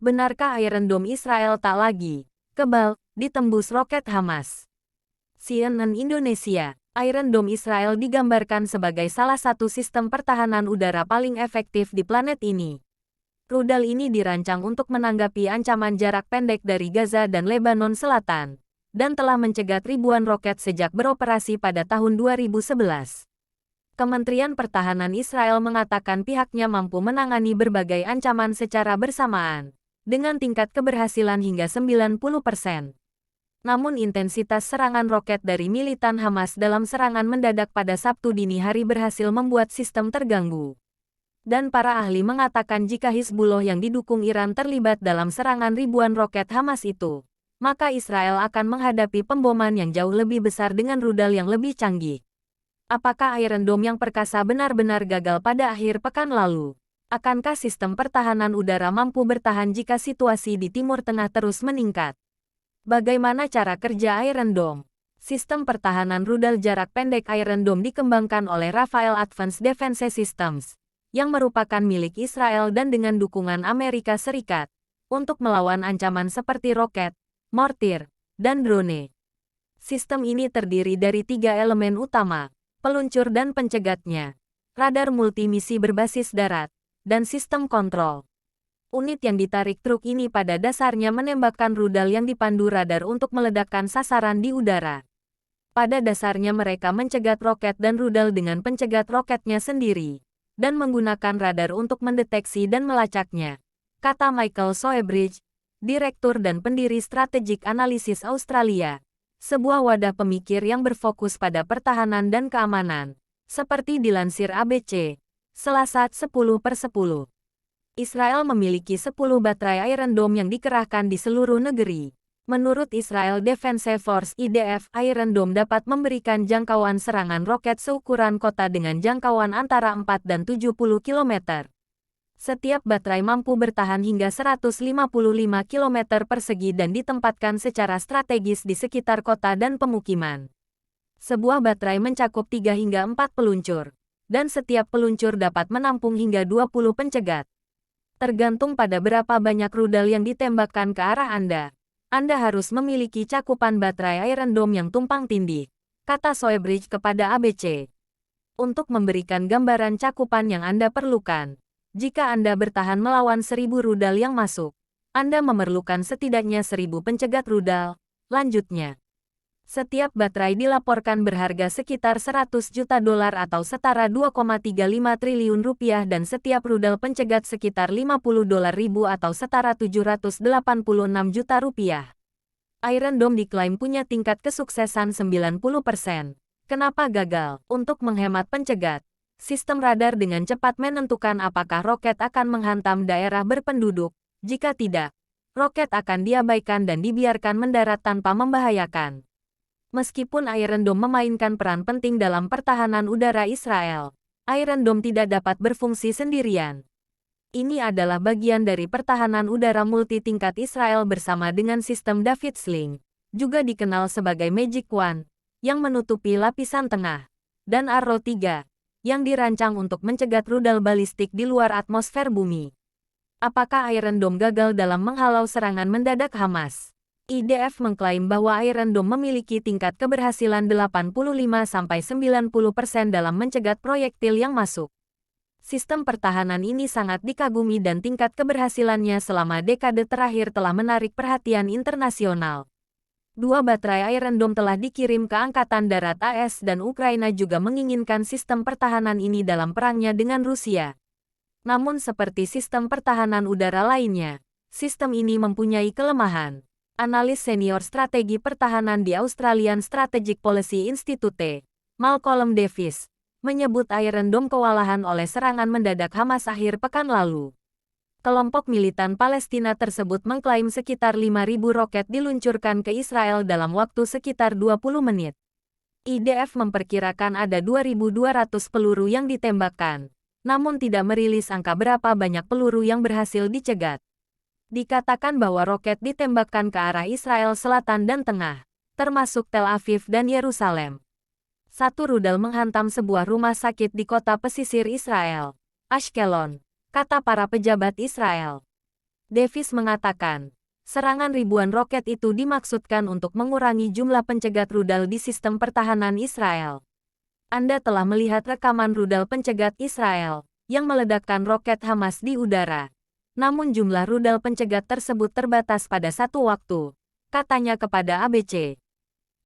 Benarkah Iron Dome Israel tak lagi kebal ditembus roket Hamas? CNN Indonesia, Iron Dome Israel digambarkan sebagai salah satu sistem pertahanan udara paling efektif di planet ini. Rudal ini dirancang untuk menanggapi ancaman jarak pendek dari Gaza dan Lebanon Selatan, dan telah mencegat ribuan roket sejak beroperasi pada tahun 2011. Kementerian Pertahanan Israel mengatakan pihaknya mampu menangani berbagai ancaman secara bersamaan, dengan tingkat keberhasilan hingga 90%. Namun intensitas serangan roket dari militan Hamas dalam serangan mendadak pada Sabtu dini hari berhasil membuat sistem terganggu. Dan para ahli mengatakan jika Hizbullah yang didukung Iran terlibat dalam serangan ribuan roket Hamas itu, maka Israel akan menghadapi pemboman yang jauh lebih besar dengan rudal yang lebih canggih. Apakah Iron Dome yang perkasa benar-benar gagal pada akhir pekan lalu? Akankah sistem pertahanan udara mampu bertahan jika situasi di Timur Tengah terus meningkat? Bagaimana cara kerja Iron Dome? Sistem pertahanan rudal jarak pendek Iron Dome dikembangkan oleh Rafael Advanced Defense Systems, yang merupakan milik Israel dan dengan dukungan Amerika Serikat, untuk melawan ancaman seperti roket, mortir, dan drone. Sistem ini terdiri dari 3 elemen utama: peluncur dan pencegatnya, radar multimisi berbasis darat, dan sistem kontrol. Unit yang ditarik truk ini pada dasarnya menembakkan rudal yang dipandu radar untuk meledakkan sasaran di udara. Pada dasarnya mereka mencegat roket dan rudal dengan pencegat roketnya sendiri, dan menggunakan radar untuk mendeteksi dan melacaknya, kata Michael Soebridge, Direktur dan pendiri Strategic Analysis Australia, sebuah wadah pemikir yang berfokus pada pertahanan dan keamanan, seperti dilansir ABC, Selasa 10/10. Israel memiliki 10 baterai Iron Dome yang dikerahkan di seluruh negeri. Menurut Israel Defense Force (IDF), Iron Dome dapat memberikan jangkauan serangan roket seukuran kota dengan jangkauan antara 4 dan 70 km. Setiap baterai mampu bertahan hingga 155 km persegi dan ditempatkan secara strategis di sekitar kota dan pemukiman. Sebuah baterai mencakup 3 hingga 4 peluncur, dan setiap peluncur dapat menampung hingga 20 pencegat. Tergantung pada berapa banyak rudal yang ditembakkan ke arah Anda harus memiliki cakupan baterai Iron Dome yang tumpang tindih, kata Soebridge kepada ABC. Untuk memberikan gambaran cakupan yang Anda perlukan, jika Anda bertahan melawan 1.000 rudal yang masuk, Anda memerlukan setidaknya 1.000 pencegat rudal, lanjutnya. Setiap baterai dilaporkan berharga sekitar $100 juta atau setara 2,35 triliun rupiah dan setiap rudal pencegat sekitar $50.000 atau setara 786 juta rupiah. Iron Dome diklaim punya tingkat kesuksesan 90%. Kenapa gagal? Untuk menghemat pencegat, sistem radar dengan cepat menentukan apakah roket akan menghantam daerah berpenduduk. Jika tidak, roket akan diabaikan dan dibiarkan mendarat tanpa membahayakan. Meskipun Iron Dome memainkan peran penting dalam pertahanan udara Israel, Iron Dome tidak dapat berfungsi sendirian. Ini adalah bagian dari pertahanan udara multi-tingkat Israel bersama dengan sistem David Sling, juga dikenal sebagai Magic Wand, yang menutupi lapisan tengah, dan Arrow 3, yang dirancang untuk mencegat rudal balistik di luar atmosfer bumi. Apakah Iron Dome gagal dalam menghalau serangan mendadak Hamas? IDF mengklaim bahwa Iron Dome memiliki tingkat keberhasilan 85–90% dalam mencegat proyektil yang masuk. Sistem pertahanan ini sangat dikagumi dan tingkat keberhasilannya selama dekade terakhir telah menarik perhatian internasional. 2 baterai Iron Dome telah dikirim ke Angkatan Darat AS dan Ukraina juga menginginkan sistem pertahanan ini dalam perangnya dengan Rusia. Namun seperti sistem pertahanan udara lainnya, sistem ini mempunyai kelemahan. Analis senior strategi pertahanan di Australian Strategic Policy Institute, Malcolm Davis, menyebut Iron Dome kewalahan oleh serangan mendadak Hamas akhir pekan lalu. Kelompok militan Palestina tersebut mengklaim sekitar 5.000 roket diluncurkan ke Israel dalam waktu sekitar 20 menit. IDF memperkirakan ada 2.200 peluru yang ditembakkan, namun tidak merilis angka berapa banyak peluru yang berhasil dicegat. Dikatakan bahwa roket ditembakkan ke arah Israel Selatan dan Tengah, termasuk Tel Aviv dan Yerusalem. Satu rudal menghantam sebuah rumah sakit di kota pesisir Israel, Ashkelon, kata para pejabat Israel. Davis mengatakan, serangan ribuan roket itu dimaksudkan untuk mengurangi jumlah pencegat rudal di sistem pertahanan Israel. Anda telah melihat rekaman rudal pencegat Israel yang meledakkan roket Hamas di udara. Namun jumlah rudal pencegat tersebut terbatas pada satu waktu, katanya kepada ABC.